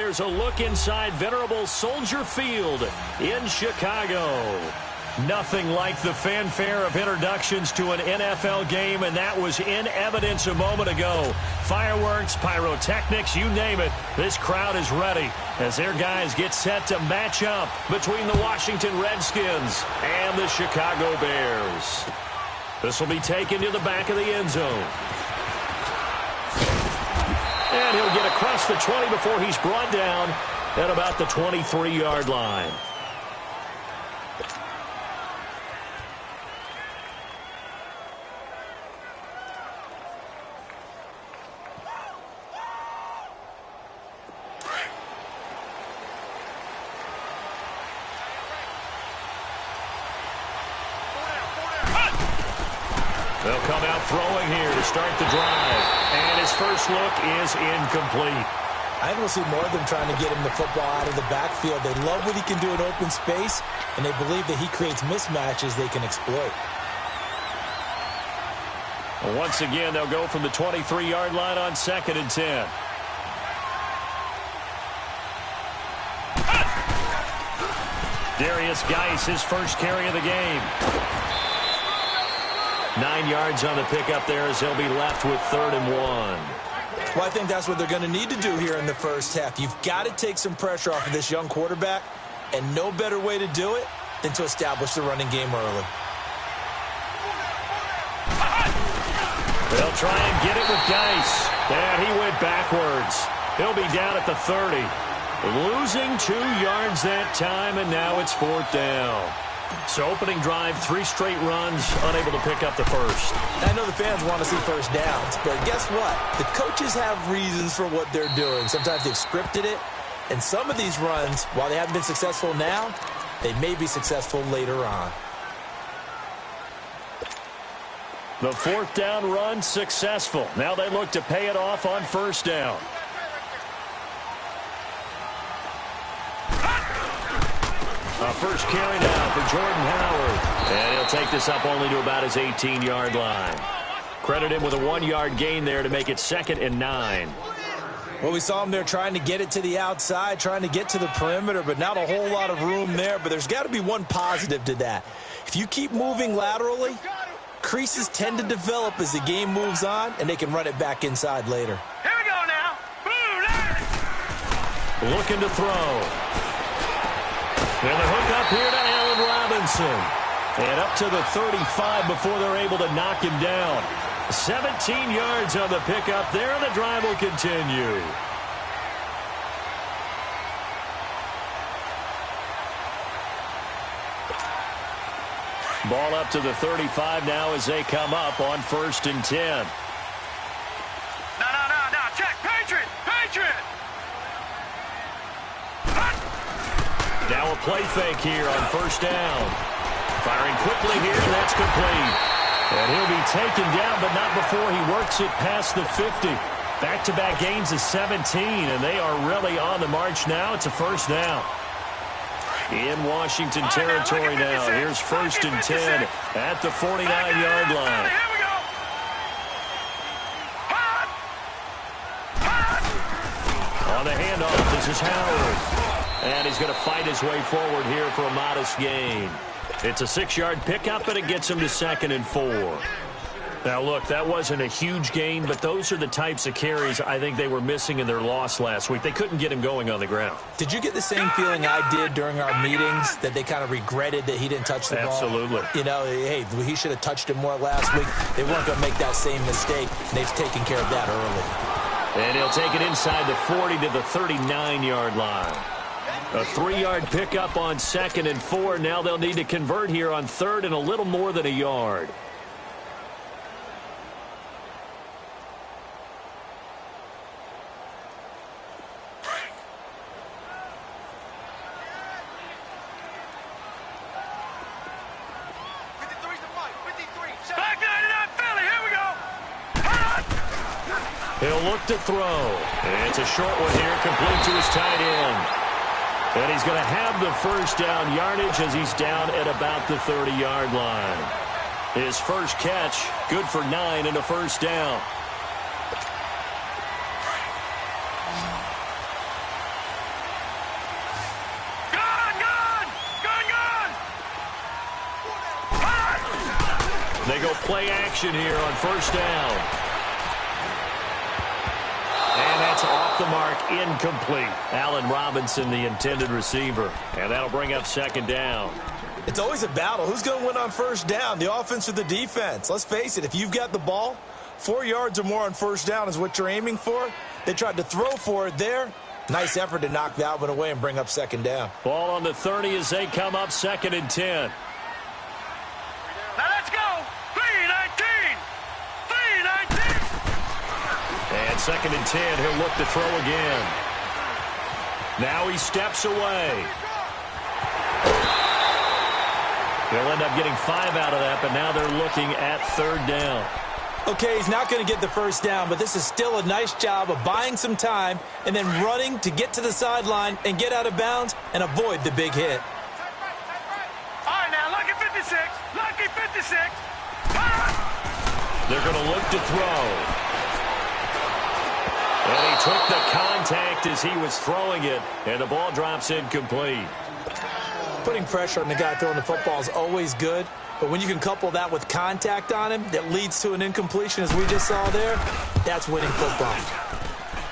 Here's a look inside venerable Soldier Field in Chicago. Nothing like the fanfare of introductions to an NFL game, and that was in evidence a moment ago. Fireworks, pyrotechnics, you name it. This crowd is ready as their guys get set to match up between the Washington Redskins and the Chicago Bears. This will be taken to the back of the end zone. And he'll get across the 20 before he's brought down at about the 23-yard line. They'll come out throwing here to start the drive. And his first look is incomplete. I think we'll see more of them trying to get him the football out of the backfield. They love what he can do in open space, and they believe that he creates mismatches they can exploit. Well, once again, they'll go from the 23-yard line on 2nd and 10. Darius Geis, his first carry of the game. 9 yards on the pickup there as they'll be left with 3rd and 1. Well, I think that's what they're going to need to do here in the first half. You've got to take some pressure off of this young quarterback, and no better way to do it than to establish the running game early. They'll try and get it with Geis. And he went backwards. He'll be down at the 30. Losing 2 yards that time, and now it's 4th down. So opening drive, 3 straight runs, unable to pick up the first. I know the fans want to see first downs, but guess what? The coaches have reasons for what they're doing. Sometimes they've scripted it, and some of these runs, while they haven't been successful now, they may be successful later on. The 4th down run successful. Now they look to pay it off on 1st down. A first carry now for Jordan Howard. And he'll take this up only to about his 18-yard line. Credit him with a 1-yard gain there to make it 2nd and 9. Well, we saw him there trying to get it to the outside, trying to get to the perimeter, but not a whole lot of room there. But there's got to be one positive to that. If you keep moving laterally, creases tend to develop as the game moves on, and they can run it back inside later. Here we go now. Looking to throw. And the hook up here to Allen Robinson. And up to the 35 before they're able to knock him down. 17 yards on the pickup there, and the drive will continue. Ball up to the 35 now as they come up on 1st and 10. No. Check. Patriot. Now a play fake here on 1st down. Firing quickly here, and that's complete. And he'll be taken down, but not before he works it past the 50. Back-to-back gains of 17, and they are really on the march now. It's a 1st down. In Washington territory now. Here's 1st and 10 at the 49-yard line. Here we go. On the handoff, this is Howard. And he's going to fight his way forward here for a modest gain. It's a 6-yard pickup, and it gets him to 2nd and 4. Now, look, that wasn't a huge gain, but those are the types of carries I think they were missing in their loss last week. They couldn't get him going on the ground. Did you get the same feeling I did during our meetings, that they kind of regretted that he didn't touch the ball? Absolutely. You know, hey, he should have touched it more last week. They weren't going to make that same mistake. They've taken care of that early. And he'll take it inside the 40 to the 39-yard line. A 3-yard pickup on 2nd and 4. Now they'll need to convert here on 3rd and a little more than a yard. He'll look to throw. And it's a short one here, complete to his tight end. And he's going to have the 1st down yardage as he's down at about the 30-yard line. His first catch, good for 9 and a 1st down. Play action here on first down. And that's off the mark, incomplete. Allen Robinson, the intended receiver. And that'll bring up second down. It's always a battle. Who's going to win on first down, the offense or the defense? Let's face it, if you've got the ball, 4 yards or more on first down is what you're aiming for. They tried to throw for it there. Nice effort to knock that one away and bring up second down. Ball on the 30 as they come up 2nd and 10. Now let's go. 3-19. 3-19. And 2nd and 10, he'll look to throw again. Now he steps away. They'll end up getting 5 out of that, but now they're looking at 3rd down. Okay, he's not going to get the first down, but this is still a nice job of buying some time and then running to get to the sideline and get out of bounds and avoid the big hit. All right, now, lucky 56. Lucky 56. They're going to look to throw. And he took the contact as he was throwing it, and the ball drops incomplete. Putting pressure on the guy throwing the football is always good, but when you can couple that with contact on him that leads to an incompletion, as we just saw there, that's winning football.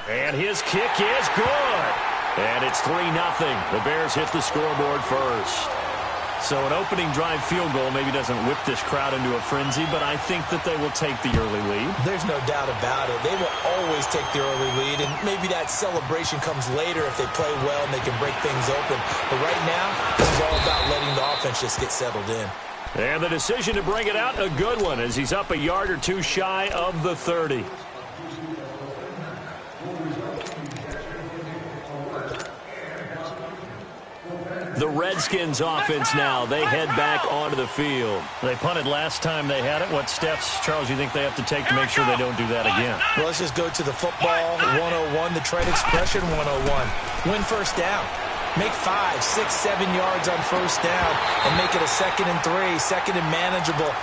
And his kick is good. And it's 3-0. The Bears hit the scoreboard first. So an opening drive field goal maybe doesn't whip this crowd into a frenzy, but I think that they will take the early lead. There's no doubt about it. They will always take the early lead, and maybe that celebration comes later if they play well and they can break things open. But right now, this is all about letting the offense just get settled in. And the decision to bring it out, a good one, as he's up a yard or two shy of the 30. The Redskins offense now. They head back onto the field. They punted last time they had it. What steps, Charles, you think they have to take to make sure they don't do that again? Well, let's just go to the football 101, the trade expression 101. Win first down. Make 5, 6, 7 yards on first down and make it a 2nd and 3, 2nd and manageable.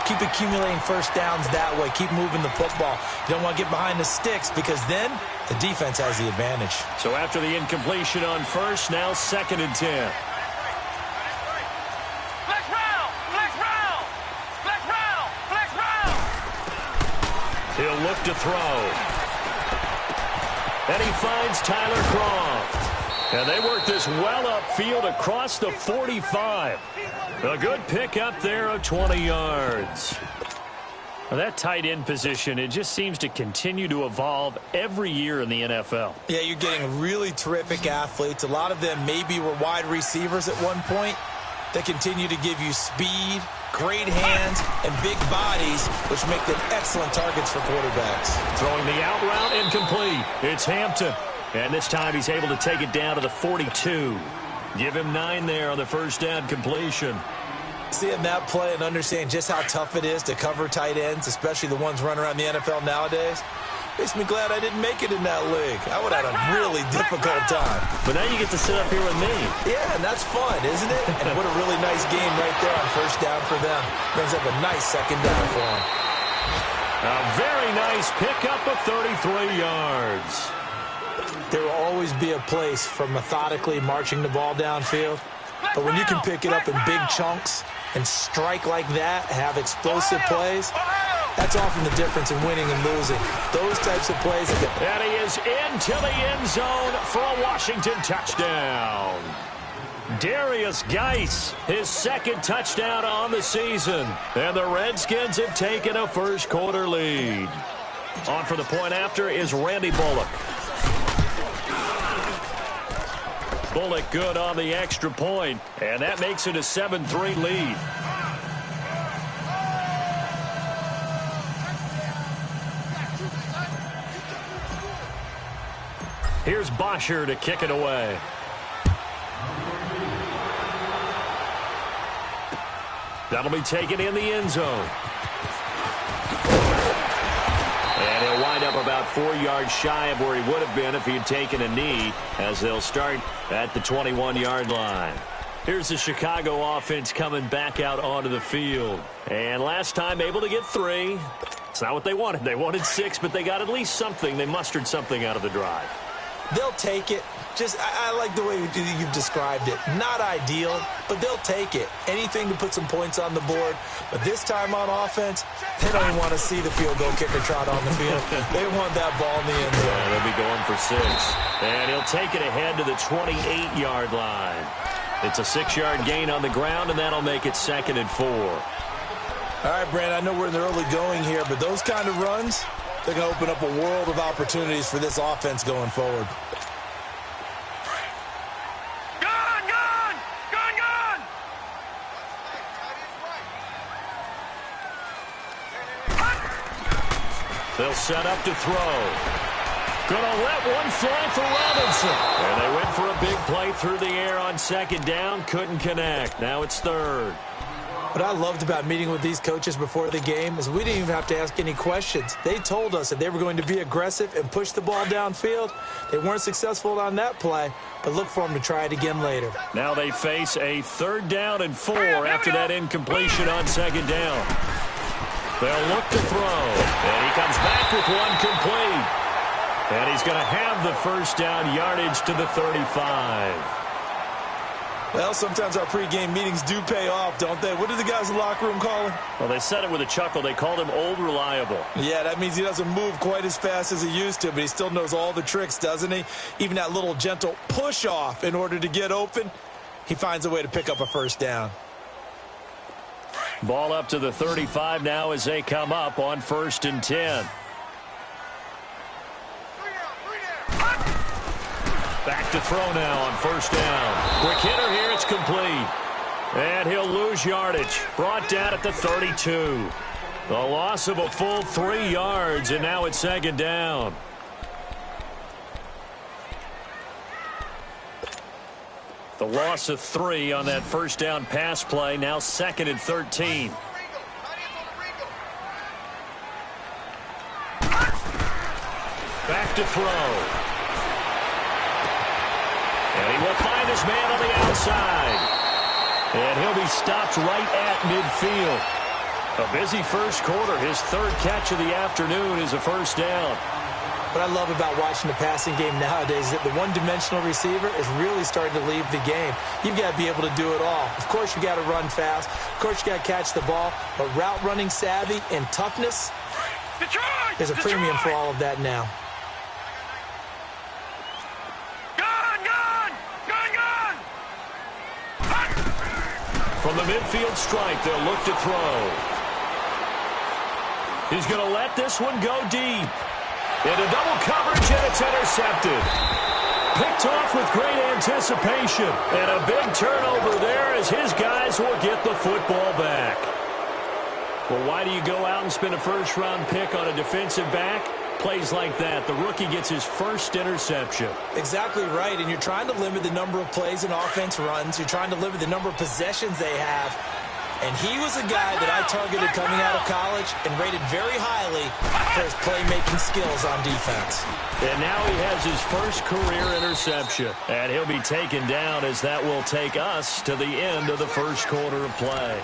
Keep accumulating first downs that way. Keep moving the football. You don't want to get behind the sticks because then the defense has the advantage. So after the incompletion on first, now 2nd and 10. Flex round. Flex round. Flex round. Flex round. He'll look to throw. And he finds Tyler Kroft. And they work this well upfield across the 45. A good pick up there of 20 yards. Well, that tight end position, it just seems to continue to evolve every year in the NFL. Yeah, you're getting really terrific athletes. A lot of them maybe were wide receivers at one point. They continue to give you speed, great hands, and big bodies, which make them excellent targets for quarterbacks. Throwing the out route incomplete. It's Hampton. And this time he's able to take it down to the 42. Give him 9 there on the first down completion. Seeing that play and understanding just how tough it is to cover tight ends, especially the ones running around the NFL nowadays, makes me glad I didn't make it in that league. I would have had a really difficult time. But now you get to sit up here with me. Yeah, and that's fun, isn't it? And what a really nice game right there on first down for them. Brings up a nice second down for them. A very nice pickup of 33 yards. There will always be a place for methodically marching the ball downfield. But when you can pick it up in big chunks and strike like that, have explosive plays, that's often the difference in winning and losing. Those types of plays. And he is into the end zone for a Washington touchdown. Darius Geis, his 2nd touchdown on the season. And the Redskins have taken a first quarter lead. On for the point after is Randy Bullock. Bullock good on the extra point, and that makes it a 7-3 lead. Here's Bosher to kick it away. That'll be taken in the end zone. And he'll wind up about 4 yards shy of where he would have been if he had taken a knee, as they'll start at the 21-yard line. Here's the Chicago offense coming back out onto the field. And last time able to get 3. It's not what they wanted. They wanted 6, but they got at least something. They mustered something out of the drive. They'll take it. I like the way you've described it. Not ideal, but they'll take it. Anything to put some points on the board. But this time on offense, they don't even want to see the field goal kicker trot on the field. They want that ball in the end zone. Yeah, they'll be going for 6. And he'll take it ahead to the 28-yard line. It's a 6-yard gain on the ground, and that'll make it 2nd and 4. All right, Brandon, I know we're in the early going here, but those kind of runs, they're going to open up a world of opportunities for this offense going forward. They'll set up to throw. Gonna let one fly for Robinson. And they went for a big play through the air on 2nd down. Couldn't connect. Now it's 3rd. What I loved about meeting with these coaches before the game is we didn't even have to ask any questions. They told us that they were going to be aggressive and push the ball downfield. They weren't successful on that play, but look for them to try it again later. Now they face a 3rd down and 4 after that incompletion on 2nd down. They'll look to throw, and he comes back with one complete. And he's going to have the 1st down yardage to the 35. Well, sometimes our pregame meetings do pay off, don't they? What do the guys in the locker room call him? Well, they said it with a chuckle. They called him Old Reliable. Yeah, that means he doesn't move quite as fast as he used to, but he still knows all the tricks, doesn't he? Even that little gentle push-off in order to get open, he finds a way to pick up a 1st down. Ball up to the 35 now as they come up on 1st and 10. Back to throw now on 1st down. Quick hitter here, it's complete. And he'll lose yardage. Brought down at the 32. The loss of a full 3 yards, and now it's 2nd down. The loss of 3 on that 1st down pass play, now 2nd and 13. Back to throw. And he will find his man on the outside. And he'll be stopped right at midfield. A busy first quarter. His 3rd catch of the afternoon is a 1st down. What I love about watching the passing game nowadays is that the one-dimensional receiver is really starting to leave the game. You've got to be able to do it all. Of course, you got to run fast. Of course, you got to catch the ball. But route running savvy and toughness, there's a premium for all of that now. From the midfield stripe, they'll look to throw. He's going to let this one go deep. Into double coverage, and it's intercepted. Picked off with great anticipation. And a big turnover there as his guys will get the football back. Well, why do you go out and spend a 1st-round pick on a defensive back? Plays like that. The rookie gets his 1st interception. Exactly right, and you're trying to limit the number of plays and offense runs. You're trying to limit the number of possessions they have. And he was a guy that I targeted coming out of college and rated very highly for his playmaking skills on defense. And now he has his 1st career interception. And he'll be taken down as that will take us to the end of the 1st quarter of play.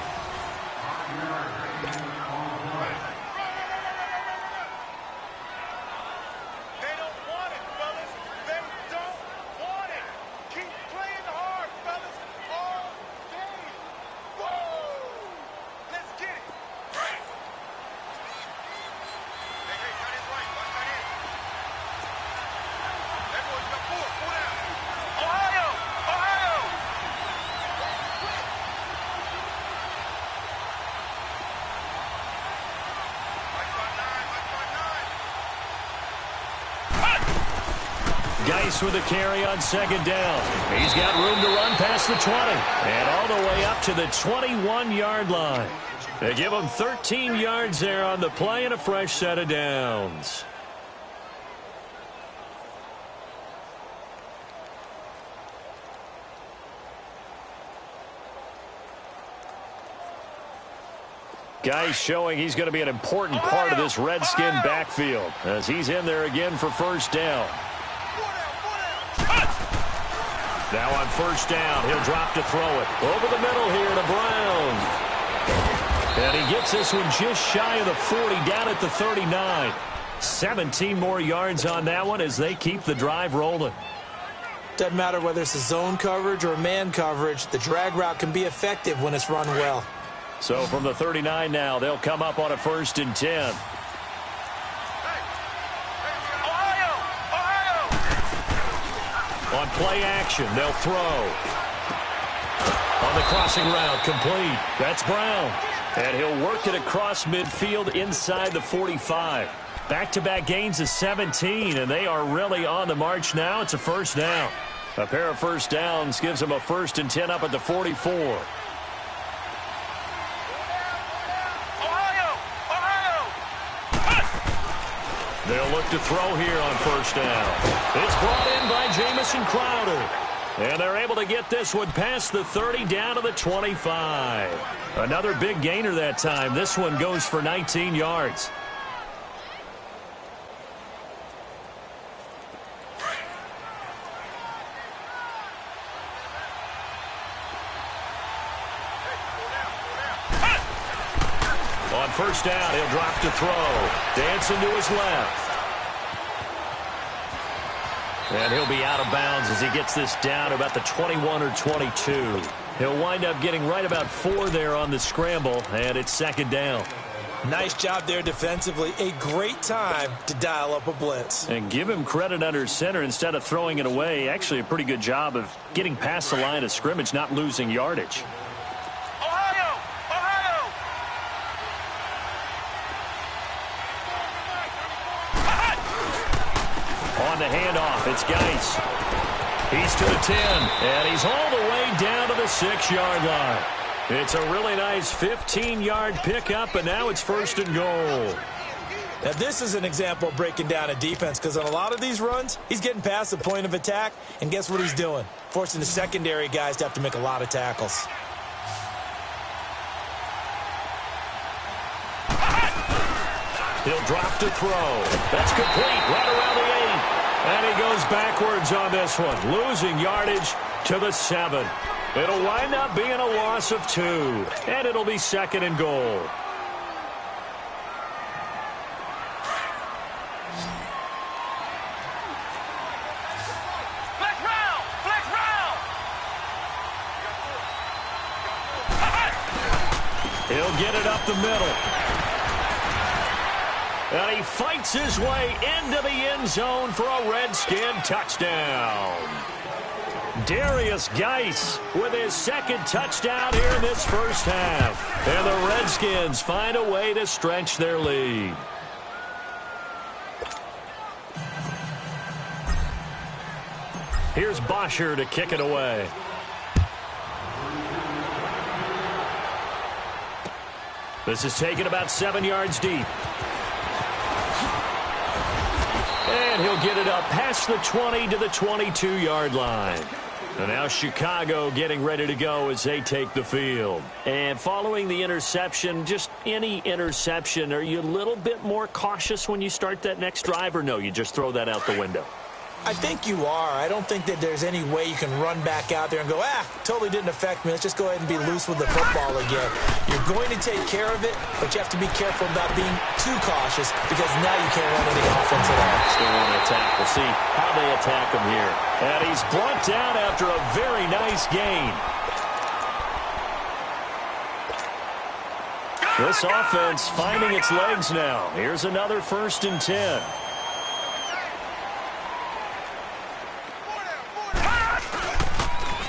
Geis with a carry on 2nd down. He's got room to run past the 20. And all the way up to the 21-yard line. They give him 13 yards there on the play and a fresh set of downs. Geis showing he's going to be an important part of this Redskin backfield as he's in there again for 1st down. Now on 1st down, he'll drop to throw it. Over the middle here to Brown. And he gets this one just shy of the 40, down at the 39. 17 more yards on that one as they keep the drive rolling. Doesn't matter whether it's a zone coverage or a man coverage, the drag route can be effective when it's run well. So from the 39 now, they'll come up on a 1st and 10. On play action, they'll throw. On the crossing route, complete. That's Brown. And he'll work it across midfield inside the 45. Back-to-back gains of 17, and they are really on the march now. It's a 1st down. A pair of 1st downs gives them a 1st and 10 up at the 44. They'll look to throw here on 1st down. It's brought in by Jamison Crowder. And they're able to get this one past the 30 down to the 25. Another big gainer that time. This one goes for 19 yards. On 1st down, he'll drop to throw. Dancing to his left. And he'll be out of bounds as he gets this down about the 21 or 22. He'll wind up getting right about 4 there on the scramble, and it's 2nd down. Nice job there defensively. A great time to dial up a blitz. And give him credit under center instead of throwing it away. Actually a pretty good job of getting past the line of scrimmage, not losing yardage. On the handoff, it's Geis. He's to the 10, and he's all the way down to the 6-yard line. It's a really nice 15-yard pickup, and now it's 1st and goal. Now, this is an example of breaking down a defense, because on a lot of these runs, he's getting past the point of attack, and guess what he's doing? Forcing the secondary guys to have to make a lot of tackles. He'll drop to throw. That's complete right around the 8. And he goes backwards on this one, losing yardage to the 7. It'll wind up being a loss of 2, and it'll be 2nd and goal. Flex round! Flex round! He'll get it up the middle. And he fights his way into the end zone for a Redskin touchdown. Darius Geis with his 2nd touchdown here in this 1st half. And the Redskins find a way to stretch their lead. Here's Bosher to kick it away. This is taken about 7 yards deep. And he'll get it up past the 20 to the 22-yard line. And now Chicago getting ready to go as they take the field. And following the interception, just any interception, are you a little bit more cautious when you start that next drive, or no, you just throw that out the window? I think you are. I don't think that there's any way you can run back out there and go, totally didn't affect me. Let's just go ahead and be loose with the football again. You're going to take care of it, but you have to be careful about being too cautious, because now you can't run any offense at all. Still want to attack. We'll see how they attack him here. And he's brought down after a very nice gain. This offense finding its legs now. Here's another 1st and 10.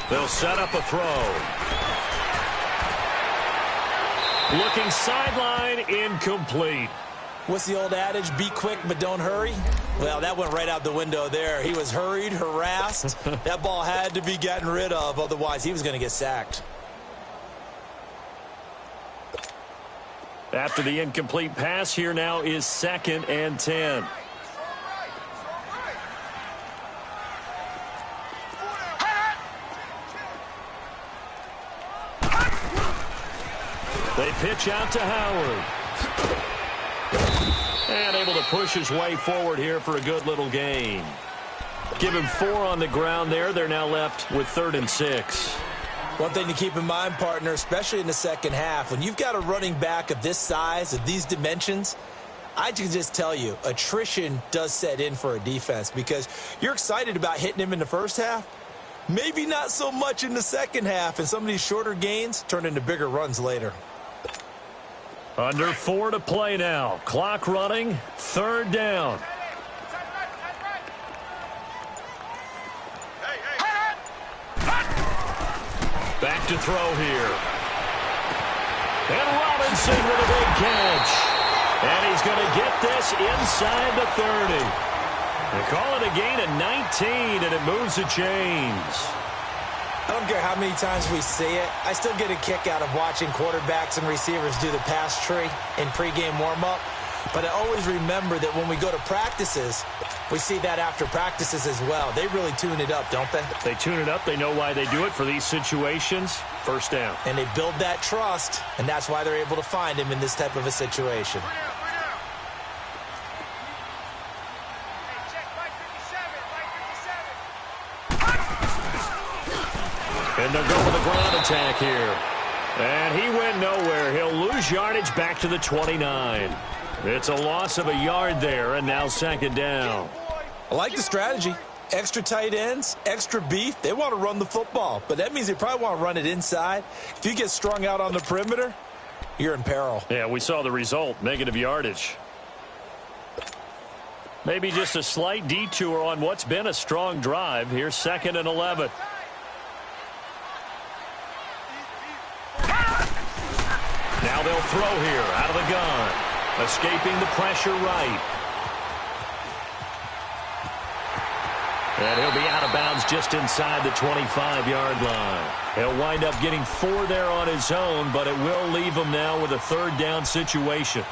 They'll set up a throw. Looking sideline, incomplete. What's the old adage? Be quick, but don't hurry? Well, that went right out the window there. He was hurried, harassed. That ball had to be gotten rid of, otherwise he was going to get sacked. After the incomplete pass, here now is 2nd and 10. They pitch out to Howard. And able to push his way forward here for a good little gain. Give him 4 on the ground there. They're now left with 3rd and 6. One thing to keep in mind, partner, especially in the 2nd half, when you've got a running back of this size, of these dimensions, I can just tell you, attrition does set in for a defense, because you're excited about hitting him in the 1st half, Maybe not so much in the second half, and some of these shorter gains turn into bigger runs later. Under 4 to play now. Clock running. 3rd down. Back to throw here. And Robinson with a big catch. And he's going to get this inside the 30. They call it a gain of 19, and it moves the chains. I don't care how many times we see it. I still get a kick out of watching quarterbacks and receivers do the pass tree in pregame warm-up. But I always remember that when we go to practices, we see that after practices as well. They really tune it up, don't they? They tune it up. They know why they do it for these situations. 1st down. And they build that trust, and that's why they're able to find him in this type of a situation. And they'll go with a ground attack here. And he went nowhere. He'll lose yardage back to the 29. It's a loss of a yard there, and now 2nd down. I like the strategy. Extra tight ends, extra beef. They want to run the football, but that means they probably want to run it inside. If you get strung out on the perimeter, you're in peril. Yeah, we saw the result, negative yardage. Maybe just a slight detour on what's been a strong drive. Here's 2nd and 11. Now they'll throw here out of the gun. Escaping the pressure right. And he'll be out of bounds just inside the 25-yard line. He'll wind up getting 4 there on his own, but it will leave him now with a 3rd down situation.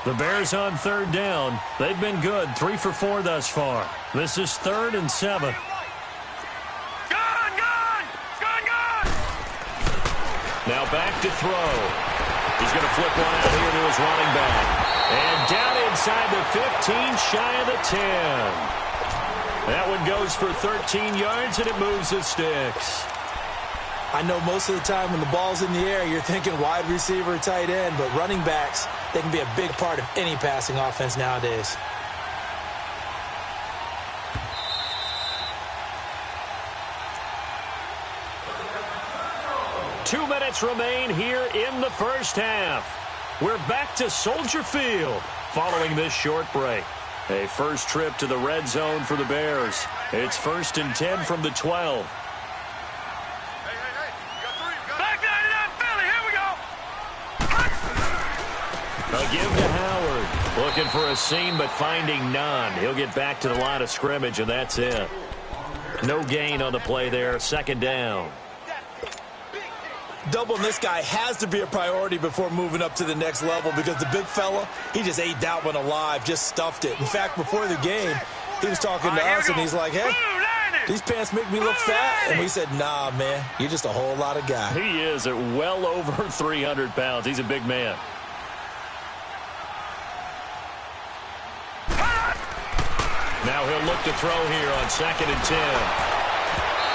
The Bears on 3rd down. They've been good, 3 for 4 thus far. This is 3rd and 7. Now back to throw. He's going to flip one out here to his running back. And down inside the 15, shy of the 10. That one goes for 13 yards, and it moves the sticks. I know most of the time when the ball's in the air, you're thinking wide receiver, tight end, but running backs, they can be a big part of any passing offense nowadays. Two minutes remain here in the first half. We're back to Soldier Field following this short break. A first trip to the red zone for the Bears. It's 1st and 10 from the 12. A give to Howard. Looking for a seam, but finding none. He'll get back to the line of scrimmage, and that's it. No gain on the play there. 2nd down. Doubling this guy has to be a priority before moving up to the next level because the big fella, he just ate that one alive, just stuffed it. In fact, before the game, he was talking to us, and he's like, hey, these pants make me look fat. And we said, nah, man, you're just a whole lot of guy. He is at well over 300 pounds. He's a big man. Now he'll look to throw here on 2nd and 10.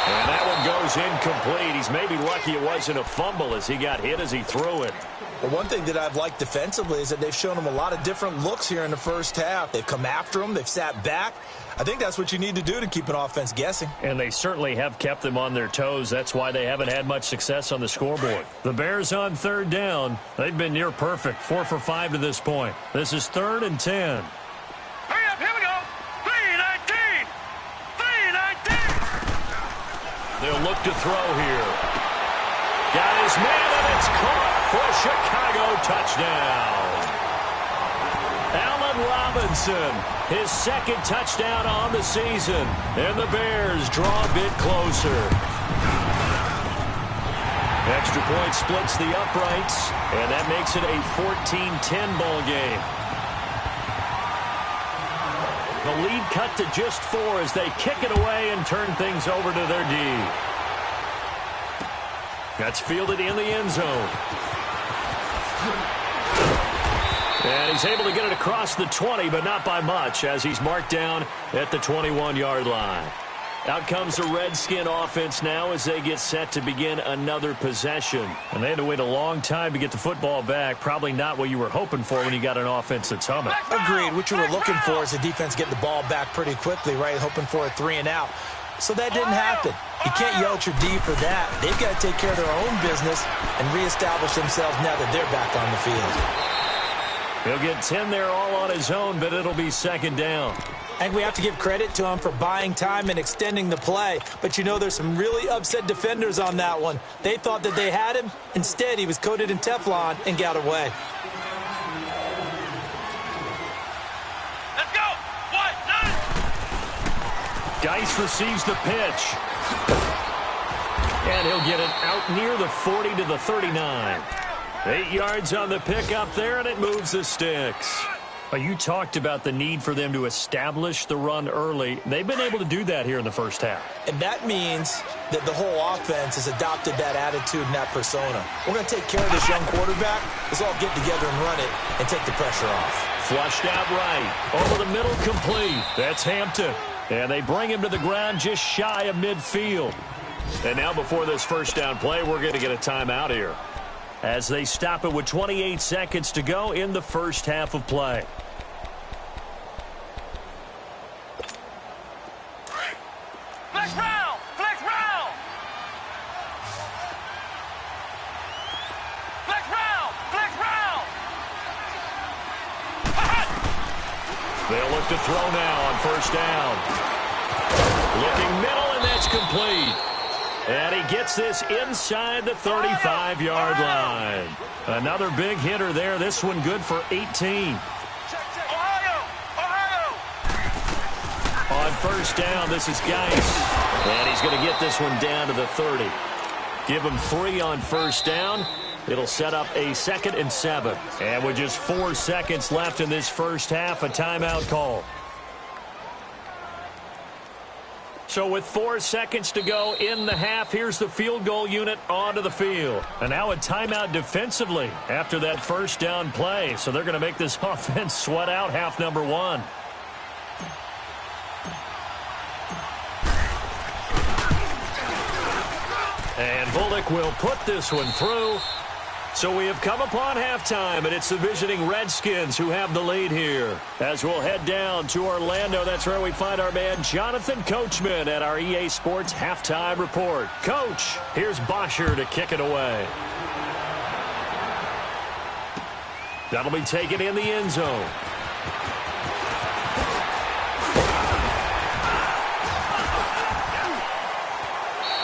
And that one goes incomplete. He's maybe lucky it wasn't a fumble as he got hit as he threw it. Well, one thing that I've liked defensively is that they've shown him a lot of different looks here in the first half. They've come after him. They've sat back. I think that's what you need to do to keep an offense guessing. And they certainly have kept them on their toes. That's why they haven't had much success on the scoreboard. The Bears on 3rd down. They've been near perfect. 4 for 5 to this point. This is 3rd and 10. They'll look to throw here. Got his man, and it's caught for a Chicago touchdown. Allen Robinson, his 2nd touchdown on the season. And the Bears draw a bit closer. Extra point splits the uprights, and that makes it a 14-10 ball game. The lead cut to just 4 as they kick it away and turn things over to their D. That's fielded in the end zone. And he's able to get it across the 20, but not by much as he's marked down at the 21-yard line. Out comes the Redskin offense now as they get set to begin another possession. And they had to wait a long time to get the football back. Probably not what you were hoping for when you got an offense that's humming. Agreed. What you were looking for is the defense getting the ball back pretty quickly, right? Hoping for a 3-and-out. So that didn't happen. You can't yell at your D for that. They've got to take care of their own business and reestablish themselves now that they're back on the field. He'll get 10 there all on his own, but it'll be second down. I think we have to give credit to him for buying time and extending the play. But, you know, there's some really upset defenders on that one. They thought that they had him. Instead, he was coated in Teflon and got away. Let's go. 1, 9. Geis receives the pitch. And he'll get it out near the 40 to the 39. 8 yards on the pickup there, and it moves the sticks. You talked about the need for them to establish the run early. They've been able to do that here in the first half. And that means that the whole offense has adopted that attitude and that persona. We're going to take care of this young quarterback. Let's all get together and run it and take the pressure off. Flushed out right. Over the middle, complete. That's Hampton. And they bring him to the ground just shy of midfield. And now before this first down play, we're going to get a timeout here, as they stop it with 28 seconds to go in the first half of play. Flex round. Flex round. Flex round. Flex round. They'll look to throw now on first down. Looking middle, and that's complete. And he gets this inside the 35-yard line. Another big hitter there. This one good for 18. Ohio. On first down, this is Geis. And he's going to get this one down to the 30. Give him 3 on first down. It'll set up a 2nd and 7. And with just 4 seconds left in this first half, a timeout call. So with 4 seconds to go in the half, here's the field goal unit onto the field. And now a timeout defensively after that first down play. So they're going to make this offense sweat out half number 1. And Bullock will put this one through. So we have come upon halftime, and it's the visiting Redskins who have the lead here. As we'll head down to Orlando, that's where we find our man Jonathan Coachman at our EA Sports Halftime Report. Coach, here's Bosher to kick it away. That'll be taken in the end zone.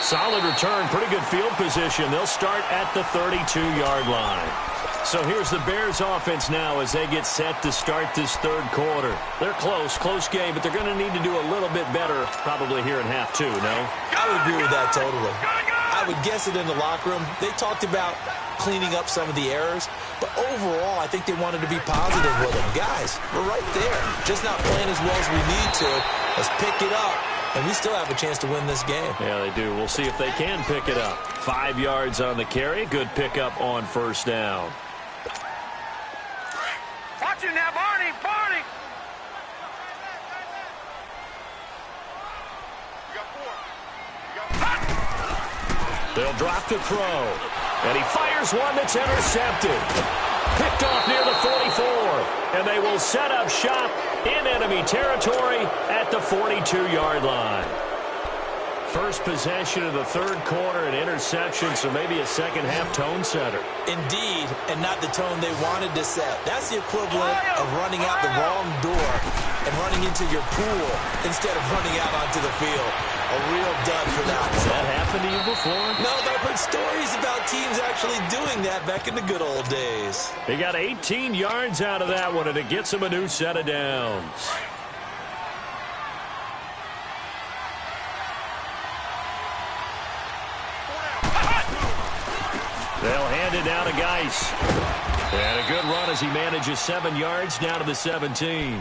Solid return, pretty good field position. They'll start at the 32-yard line. So here's the Bears offense now as they get set to start this third quarter. They're close game, but they're going to need to do a little bit better probably here in half 2, no? I would agree with that totally. I would guess it in the locker room. They talked about cleaning up some of the errors, but overall, I think they wanted to be positive with them. Guys, we're right there. Just not playing as well as we need to. Let's pick it up. And we still have a chance to win this game. Yeah, they do. We'll see if they can pick it up. 5 yards on the carry. Good pickup on first down. Watch you now, Barney. They'll drop the throw. And he fires one that's intercepted. Picked off near the 44. And they will set up shop in enemy territory at the 42-yard line. First possession of the third quarter, an interception, so maybe a second-half tone setter. Indeed, and not the tone they wanted to set. That's the equivalent of running out the wrong door and running into your pool instead of running out onto the field. A real dud for that. Has that happened to you before? No, but I've heard stories about teams actually doing that back in the good old days. He got 18 yards out of that one, and it gets him a new set of downs. They'll hand it down to Geis. And a good run as he manages 7 yards down to the 17.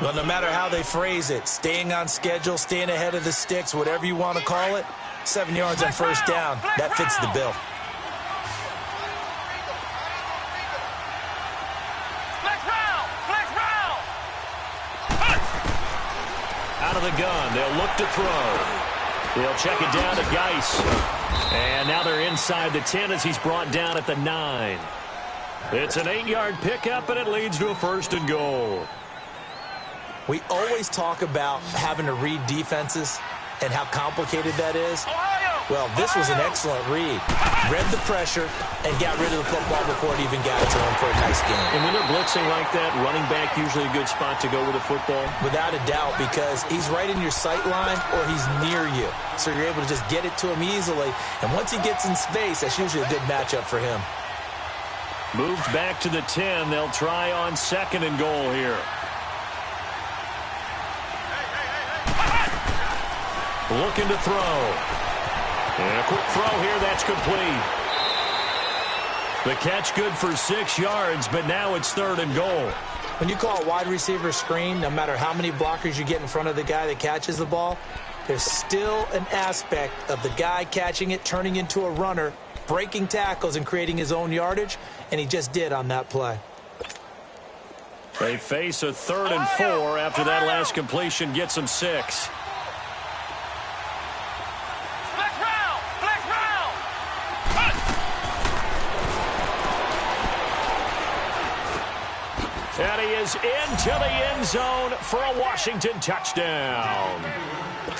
Well, no matter how they phrase it, staying on schedule, staying ahead of the sticks, whatever you want to call it, 7 yards on first down, that fits the bill. Out of the gun, they'll look to throw. They'll check it down to Geis. And now they're inside the 10 as he's brought down at the 9. It's an 8-yard pickup, and it leads to a 1st and goal. We always talk about having to read defenses and how complicated that is. Well, this was an excellent read. Read the pressure and got rid of the football before it even got to him for a nice game. And when they're blitzing like that, running back usually a good spot to go with the football? Without a doubt, because he's right in your sight line or he's near you. So you're able to just get it to him easily. And once he gets in space, that's usually a good matchup for him. Moved back to the 10. They'll try on 2nd and goal here. Looking to throw. And a quick throw here, that's complete. The catch good for 6 yards, but now it's 3rd and goal. When you call a wide receiver screen, no matter how many blockers you get in front of the guy that catches the ball, there's still an aspect of the guy catching it, turning into a runner, breaking tackles and creating his own yardage, and he just did on that play. They face a 3rd and 4 after that last completion gets them 6. And he is into the end zone for a Washington touchdown.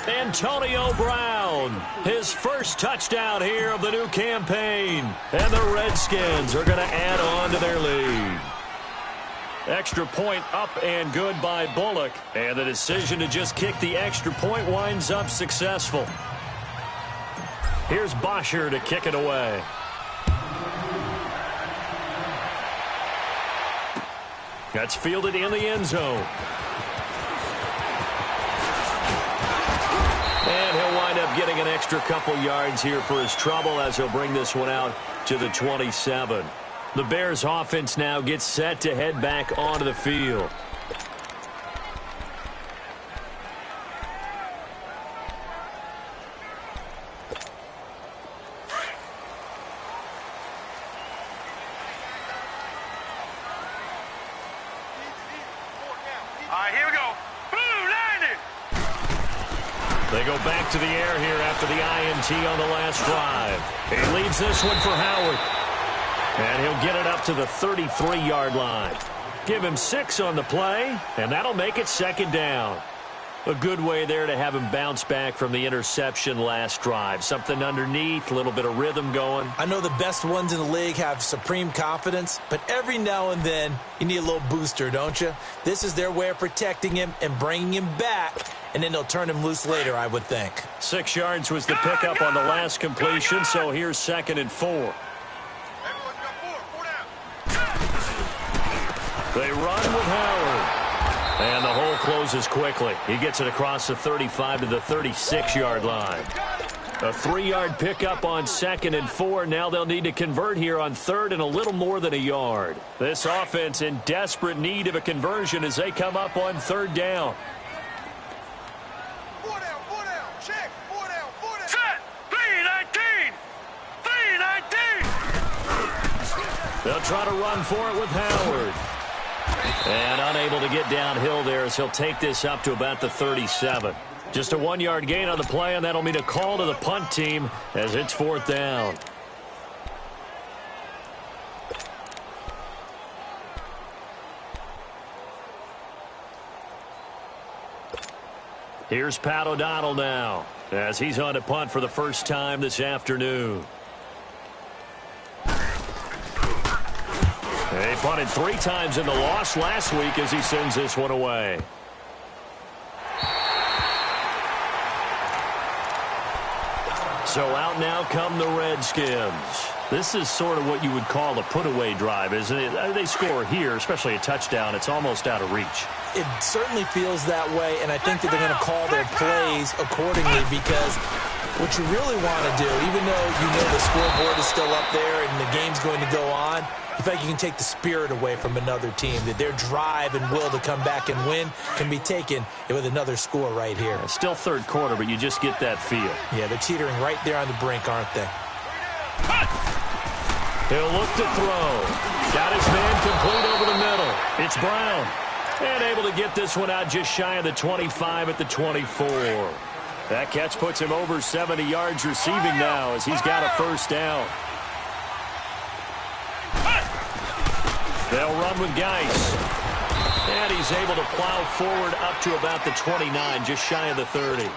Antonio Brown, his first touchdown here of the new campaign. And the Redskins are going to add on to their lead. Extra point up and good by Bullock. And the decision to just kick the extra point winds up successful. Here's Bosher to kick it away. That's fielded in the end zone. And he'll wind up getting an extra couple yards here for his trouble as he'll bring this one out to the 27. The Bears offense now gets set to head back onto the field. They go back to the air here after the INT on the last drive. He leaves this one for Howard. And he'll get it up to the 33-yard line. Give him 6 on the play, and that'll make it 2nd down. A good way there to have him bounce back from the interception last drive. Something underneath, a little bit of rhythm going. I know the best ones in the league have supreme confidence, but every now and then you need a little booster, don't you? This is their way of protecting him and bringing him back, and then they'll turn him loose later, I would think. 6 yards was the pickup on the last completion, so here's 2nd and 4. They run with Howard. And the hole closes quickly. He gets it across the 35 to the 36-yard line. A 3-yard pickup on 2nd and 4. Now they'll need to convert here on 3rd and a little more than a yard. This offense in desperate need of a conversion as they come up on 3rd down. Check. 4 down. Set. 3-19. 3-19. They'll try to run for it with Howard. And unable to get downhill there as he'll take this up to about the 37. Just a 1-yard gain on the play, and that'll mean a call to the punt team as it's 4th down. Here's Pat O'Donnell now as he's on to punt for the first time this afternoon. They punted 3 times in the loss last week as he sends this one away. So out now come the Redskins. This is sort of what you would call a put-away drive, isn't it? They score here, especially a touchdown. It's almost out of reach. It certainly feels that way, and I think that they're going to call their plays accordingly because what you really want to do, even though you know the scoreboard is still up there and the game's going to go on, in fact, you can take the spirit away from another team, that their drive and will to come back and win can be taken with another score right here. It's still 3rd quarter, but you just get that feel. Yeah, they're teetering right there on the brink, aren't they? He'll look to throw. Got his man complete over the middle. It's Brown. And able to get this one out just shy of the 25 at the 24. That catch puts him over 70 yards receiving now as he's got a first down. They'll run with Geis. And he's able to plow forward up to about the 29, just shy of the 30.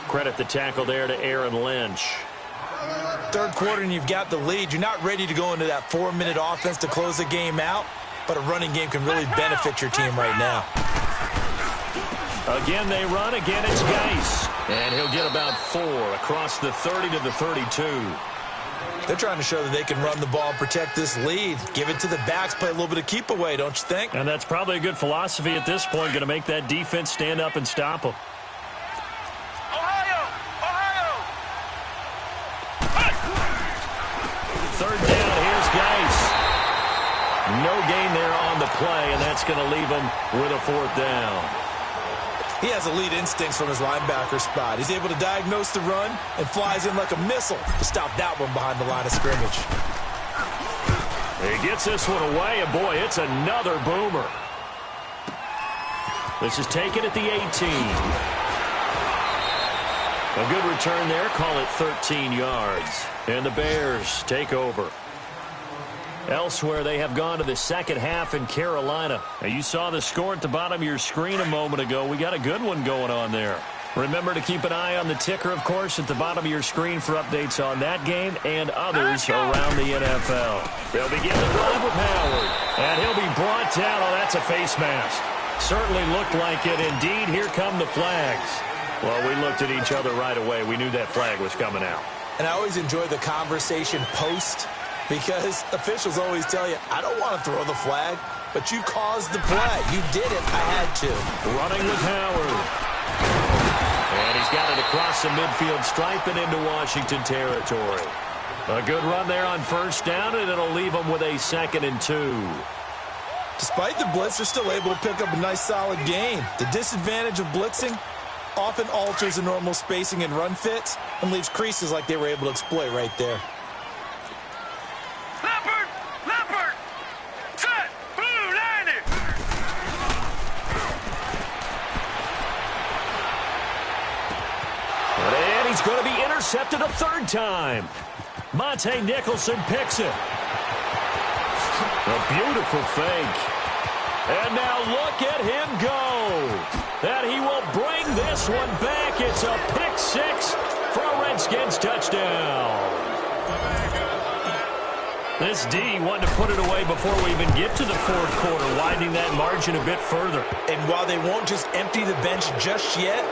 Credit the tackle there to Aaron Lynch. Third quarter and you've got the lead. You're not ready to go into that 4-minute offense to close the game out, but a running game can really benefit your team right now. Again they run. Again it's Geis. And he'll get about 4 across the 30 to the 32. They're trying to show that they can run the ball and protect this lead. Give it to the backs, play a little bit of keep away, don't you think? And that's probably a good philosophy at this point, going to make that defense stand up and stop them. Third down, here's Geis. No gain there on the play, and that's going to leave him with a 4th down. He has elite instincts from his linebacker spot. He's able to diagnose the run and flies in like a missile to stop that one behind the line of scrimmage. He gets this one away, and boy, it's another boomer. This is taken at the 18. A good return there, call it 13 yards. And the Bears take over. Elsewhere, they have gone to the second half in Carolina. Now, you saw the score at the bottom of your screen a moment ago. We got a good one going on there. Remember to keep an eye on the ticker, of course, at the bottom of your screen for updates on that game and others around the NFL. They'll begin the drive with Howard. And he'll be brought down. Oh, that's a face mask. Certainly looked like it. Indeed, here come the flags. Well, we looked at each other right away. We knew that flag was coming out. And I always enjoy the conversation post, because officials always tell you, I don't want to throw the flag, but you caused the play. You did it. I had to. Running with Howard. And he's got it across the midfield stripe and into Washington territory. A good run there on first down, and it'll leave him with a 2nd and 2. Despite the blitz, they're still able to pick up a nice, solid gain. The disadvantage of blitzing often alters the normal spacing and run fits and leaves creases like they were able to exploit right there. Leopard, set, blue, landed. And he's going to be intercepted a 3rd time. Monte Nicholson picks it. A beautiful fake. And now look at him go. And he will bring this one back. It's a pick 6 for a Redskins touchdown. This D wanted to put it away before we even get to the 4th quarter, widening that margin a bit further. And while they won't just empty the bench just yet,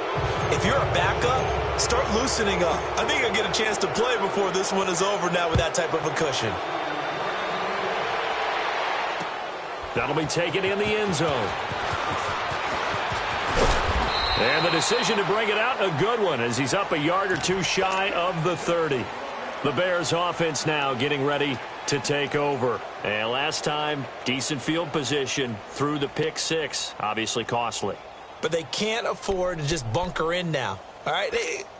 if you're a backup, start loosening up. I think I'll get a chance to play before this one is over now with that type of a cushion. That'll be taken in the end zone. And the decision to bring it out, a good one, as he's up a yard or two shy of the 30. The Bears offense now getting ready to take over. And last time, decent field position through the pick 6. Obviously costly. But they can't afford to just bunker in now. All right,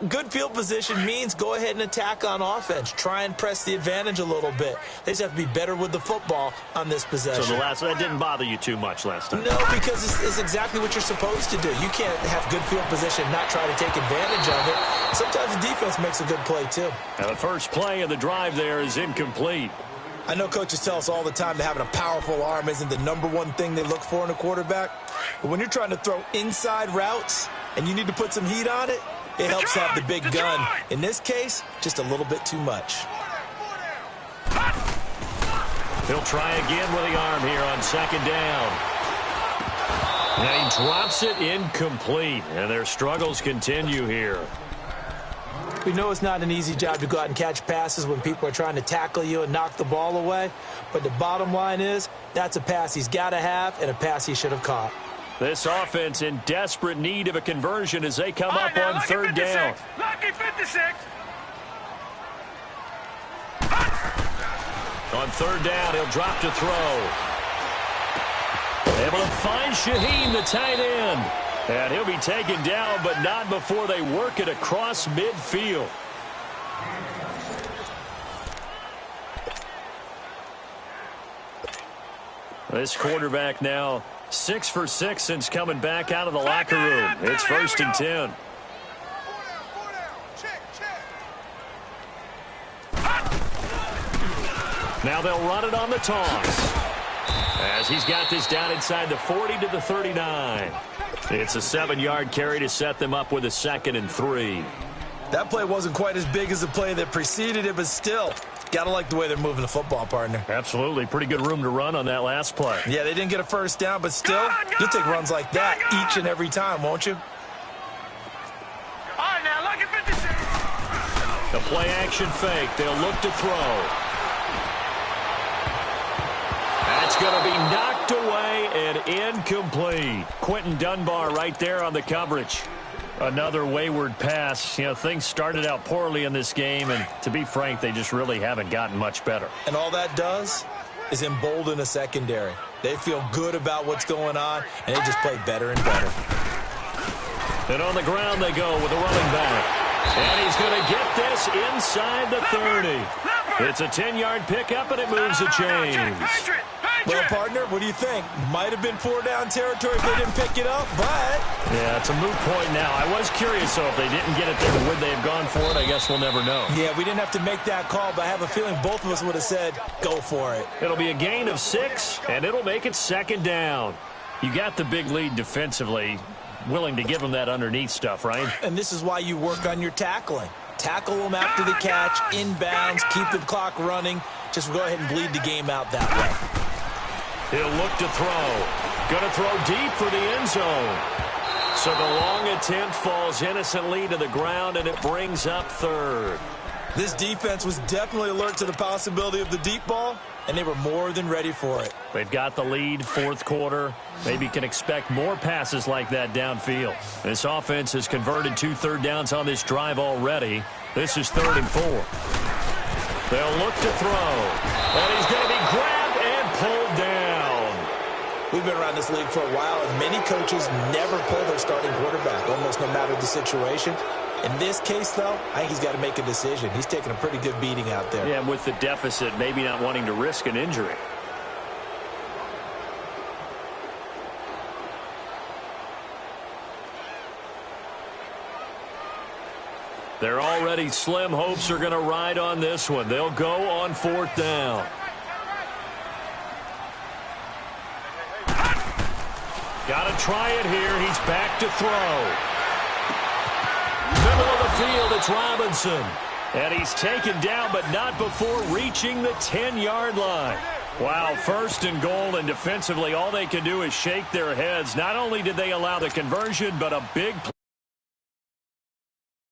good field position means go ahead and attack on offense. Try and press the advantage a little bit. They just have to be better with the football on this possession. So that didn't bother you too much last time? No, because it's exactly what you're supposed to do. You can't have good field position and not try to take advantage of it. Sometimes the defense makes a good play, too. Now the first play of the drive there is incomplete. I know coaches tell us all the time that having a powerful arm isn't the #1 thing they look for in a quarterback. But when you're trying to throw inside routes and you need to put some heat on it, it helps have the big gun. In this case, just a little bit too much. He'll try again with the arm here on 2nd down. And he drops it incomplete. And their struggles continue here. We know it's not an easy job to go out and catch passes when people are trying to tackle you and knock the ball away. But the bottom line is, that's a pass he's got to have and a pass he should have caught. This offense in desperate need of a conversion as they come up on 3rd down. Lucky 56. On 3rd down, he'll drop to throw. Able to find Shaheen, the tight end. And he'll be taken down, but not before they work it across midfield. This quarterback now 6 for 6 since coming back out of the locker room. It's 1st and 10. Now they'll run it on the toss. As he's got this down inside the 40 to the 39. It's a 7-yard carry to set them up with a 2nd and 3. That play wasn't quite as big as the play that preceded it, but still, gotta like the way they're moving the football, partner. Absolutely. Pretty good room to run on that last play. Yeah, they didn't get a first down, but still, you'll take runs like that each and every time, won't you? All right, now, look at 56. The play action fake. They'll look to throw. That's going to be knocked away and incomplete. Quentin Dunbar right there on the coverage. Another wayward pass. You know, things started out poorly in this game, and to be frank, they just really haven't gotten much better. And all that does is embolden a secondary. They feel good about what's going on, and they just play better and better. And on the ground they go with the running back. And he's going to get this inside the 30. It's a 10-yard pickup, and it moves the chains. Well, partner, what do you think? Might have been 4-down territory if they didn't pick it up, but... Yeah, it's a moot point now. I was curious, though, if they didn't get it there, would they have gone for it? I guess we'll never know. Yeah, we didn't have to make that call, but I have a feeling both of us would have said, go for it. It'll be a gain of 6, and it'll make it 2nd down. You got the big lead defensively, willing to give them that underneath stuff, right? And this is why you work on your tackling. Tackle them after the catch, inbounds, keep the clock running. Just go ahead and bleed the game out that way. He'll look to throw. Going to throw deep for the end zone. So the long attempt falls innocently to the ground, and it brings up 3rd. This defense was definitely alert to the possibility of the deep ball, and they were more than ready for it. They've got the lead, 4th quarter. Maybe can expect more passes like that downfield. This offense has converted 2 third downs on this drive already. This is 3rd and 4. They'll look to throw. And he's going to be grabbed and pulled down. We've been around this league for a while, and many coaches never pull their starting quarterback, almost no matter the situation. In this case, though, I think he's got to make a decision. He's taking a pretty good beating out there. Yeah, and with the deficit, maybe not wanting to risk an injury. They're already slim hopes are going to ride on this one. They'll go on 4th down. Got to try it here. He's back to throw. Middle of the field, it's Robinson. And he's taken down, but not before reaching the 10-yard line. Wow, 1st and goal, and defensively, all they can do is shake their heads. Not only did they allow the conversion, but a big play.